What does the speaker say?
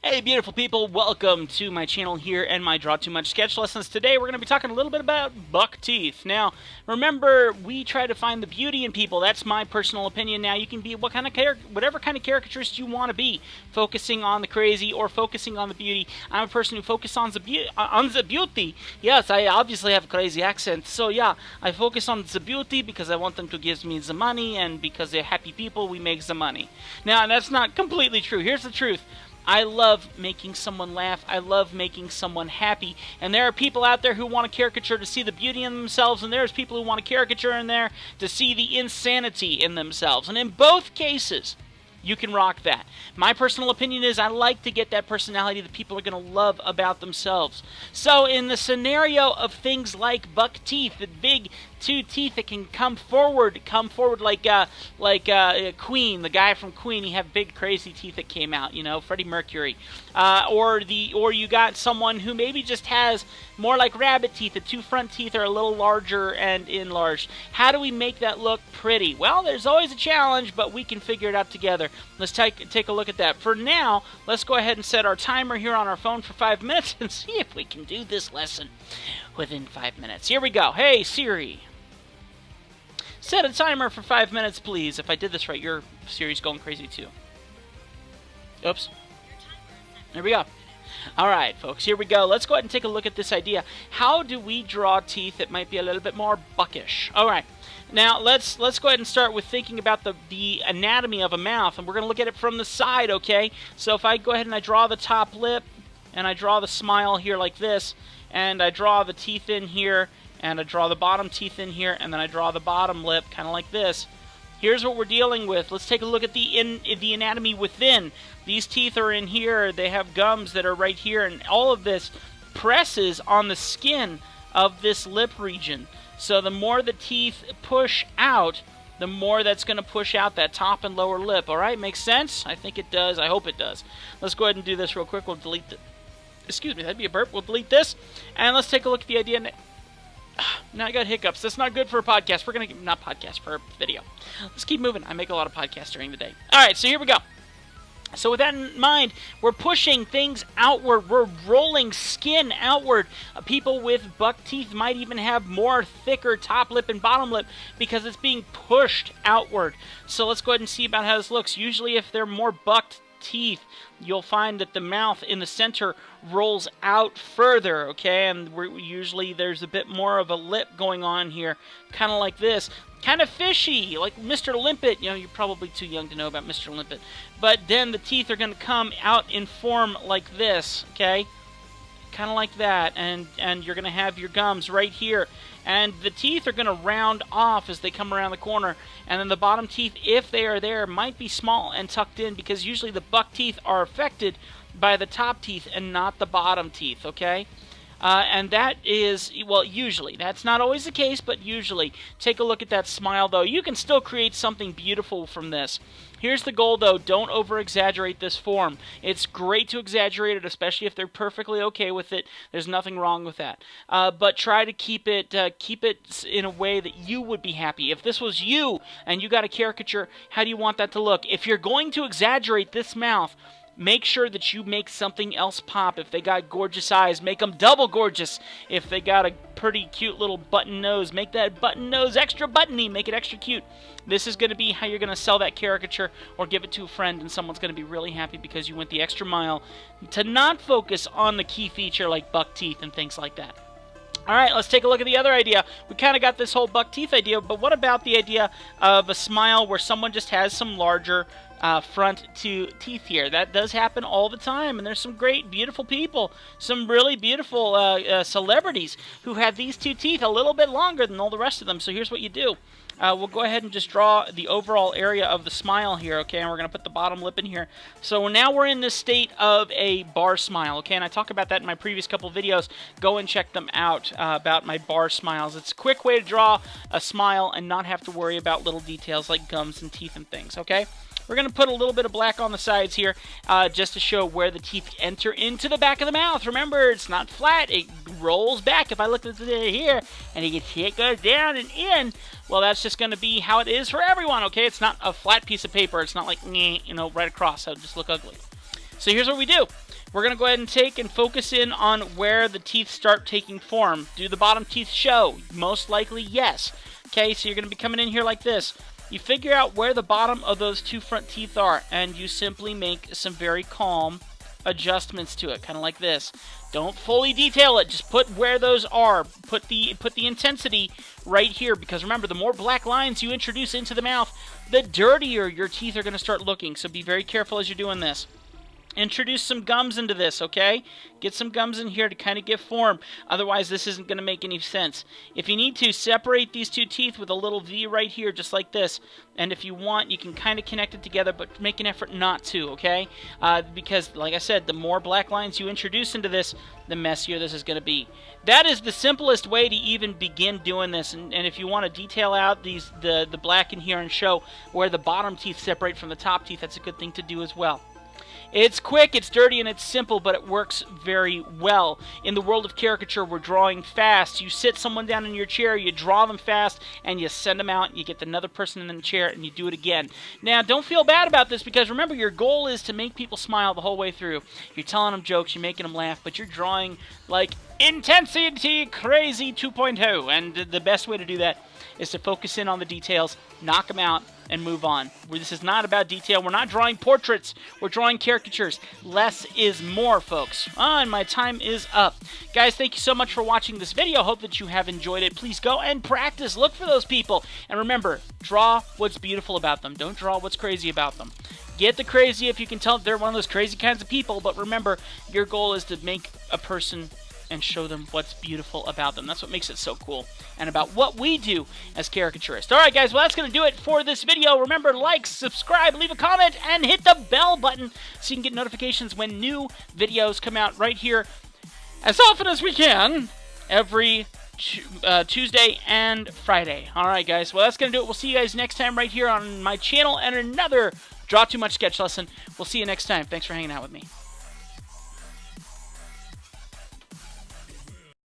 Hey beautiful people, welcome to my channel here and my Draw Too Much sketch lessons. Today we're going to be talking a little bit about buck teeth. Now, remember, we try to find the beauty in people. That's my personal opinion. Now, you can be whatever kind of caricaturist you want to be, focusing on the crazy or focusing on the beauty. I'm a person who focuses on the beauty. Yes, I obviously have a crazy accent, so yeah, I focus on the beauty because I want them to give me the money, and because they're happy people, we make the money. Now, that's not completely true. Here's the truth. I love making someone laugh. I love making someone happy. And there are people out there who want a caricature to see the beauty in themselves, and there's people who want a caricature in there to see the insanity in themselves. And in both cases, you can rock that. My personal opinion is I like to get that personality that people are going to love about themselves. So in the scenario of things like buck teeth, the big two teeth that can come forward like Queen, the guy from Queen, he had big crazy teeth that came out, you know, Freddie Mercury. Or you got someone who maybe just has more like rabbit teeth. The two front teeth are a little larger and enlarged. How do we make that look pretty? Well, there's always a challenge, but we can figure it out together. Let's take a look at that. For now, let's go ahead and set our timer here on our phone for 5 minutes and see if we can do this lesson within 5 minutes. Here we go. Hey, Siri. Set a timer for 5 minutes, please. If I did this right, your Siri's going crazy too. Oops. There we go. All right, folks, here we go. Let's go ahead and take a look at this idea. How do we draw teeth that might be a little bit more buckish? All right. Now, let's go ahead and start with thinking about the anatomy of a mouth, and we're going to look at it from the side, okay? So if I go ahead and I draw the top lip, and I draw the smile here like this, and I draw the teeth in here, and I draw the bottom teeth in here, and then I draw the bottom lip kind of like this. Here's what we're dealing with. Let's take a look at the anatomy within. These teeth are in here. They have gums that are right here, and all of this presses on the skin of this lip region. So the more the teeth push out, the more that's going to push out that top and lower lip. All right, makes sense? I think it does. I hope it does. Let's go ahead and do this real quick. We'll delete the... Excuse me, that'd be a burp. We'll delete this, and let's take a look at the idea. Now I got hiccups. That's not good for a podcast. We're going to... Not podcast, for a video. Let's keep moving. I make a lot of podcasts during the day. All right, so here we go. So with that in mind, we're pushing things outward. We're rolling skin outward. People with buck teeth might even have more thicker top lip and bottom lip because it's being pushed outward. So let's go ahead and see about how this looks. Usually if they're more bucked teeth, you'll find that the mouth in the center rolls out further, okay? And usually there's a bit more of a lip going on here, kind of like this. Kind of fishy, like Mr. Limpet. You know, you're probably too young to know about Mr. Limpet. But then the teeth are going to come out in form like this, okay? Kind of like that. And you're going to have your gums right here. And the teeth are going to round off as they come around the corner. And then the bottom teeth, if they are there, might be small and tucked in, because usually the buck teeth are affected by the top teeth and not the bottom teeth, okay? And that is, well, usually. That's not always the case, but usually. Take a look at that smile, though. You can still create something beautiful from this. Here's the goal, though. Don't over-exaggerate this form. It's great to exaggerate it, especially if they're perfectly okay with it. There's nothing wrong with that. But try to keep it in a way that you would be happy. If this was you and you got a caricature, how do you want that to look? If you're going to exaggerate this mouth, make sure that you make something else pop. If they got gorgeous eyes, make them double gorgeous. If they got a pretty cute little button nose, make that button nose extra buttony. Make it extra cute. This is going to be how you're going to sell that caricature or give it to a friend, and someone's going to be really happy because you went the extra mile to not focus on the key feature like buck teeth and things like that. All right, let's take a look at the other idea. We kind of got this whole buck teeth idea, but what about the idea of a smile where someone just has some larger front teeth here? That does happen all the time, and there's some great, beautiful people, some really beautiful celebrities who have these two teeth a little bit longer than all the rest of them. So here's what you do. We'll go ahead and just draw the overall area of the smile here, okay? And we're going to put the bottom lip in here. So now we're in this state of a bar smile, okay? And I talk about that in my previous couple videos. Go and check them out about my bar smiles. It's a quick way to draw a smile and not have to worry about little details like gums and teeth and things, okay? We're going to put a little bit of black on the sides here just to show where the teeth enter into the back of the mouth. Remember, it's not flat. It rolls back. If I look at it here and it goes down and in, well, that's just going to be how it is for everyone, okay? It's not a flat piece of paper. It's not like, you know, right across. That would just look ugly. So here's what we do. we're going to go ahead and take and focus in on where the teeth start taking form. Do the bottom teeth show? Most likely, yes. Okay, so you're going to be coming in here like this. You figure out where the bottom of those two front teeth are, and you simply make some very calm adjustments to it, kind of like this. Don't fully detail it, just put where those are. Put the intensity right here, because remember, the more black lines you introduce into the mouth, the dirtier your teeth are going to start looking, so be very careful as you're doing this. Introduce some gums into this, okay? Get some gums in here to kind of give form. Otherwise, this isn't going to make any sense. If you need to, separate these two teeth with a little V right here, just like this. And if you want, you can kind of connect it together, but make an effort not to, okay? Because, like I said, the more black lines you introduce into this, the messier this is going to be. That is the simplest way to even begin doing this. And if you want to detail out the black in here and show where the bottom teeth separate from the top teeth, that's a good thing to do as well. It's quick, it's dirty, and it's simple, but it works very well. In the world of caricature, we're drawing fast. You sit someone down in your chair, you draw them fast, and you send them out, and you get another person in the chair, and you do it again. Now, don't feel bad about this, because remember, your goal is to make people smile the whole way through. You're telling them jokes, you're making them laugh, but you're drawing like Intensity Crazy 2.0, and the best way to do that is to focus in on the details, knock them out, and move on. This is not about detail. We're not drawing portraits. We're drawing caricatures. Less is more, folks. And my time is up. Guys, thank you so much for watching this video. Hope that you have enjoyed it. Please go and practice. Look for those people. And remember, draw what's beautiful about them. Don't draw what's crazy about them. Get the crazy if you can tell they're one of those crazy kinds of people. But remember, your goal is to make a person and show them what's beautiful about them. That's what makes it so cool, and about what we do as caricaturists. Alright guys, well that's going to do it for this video. Remember, like, subscribe, leave a comment, and hit the bell button so you can get notifications when new videos come out right here as often as we can, every Tuesday and Friday. Alright guys, well that's going to do it. We'll see you guys next time right here on my channel and another Draw Too Much sketch lesson. We'll see you next time. Thanks for hanging out with me.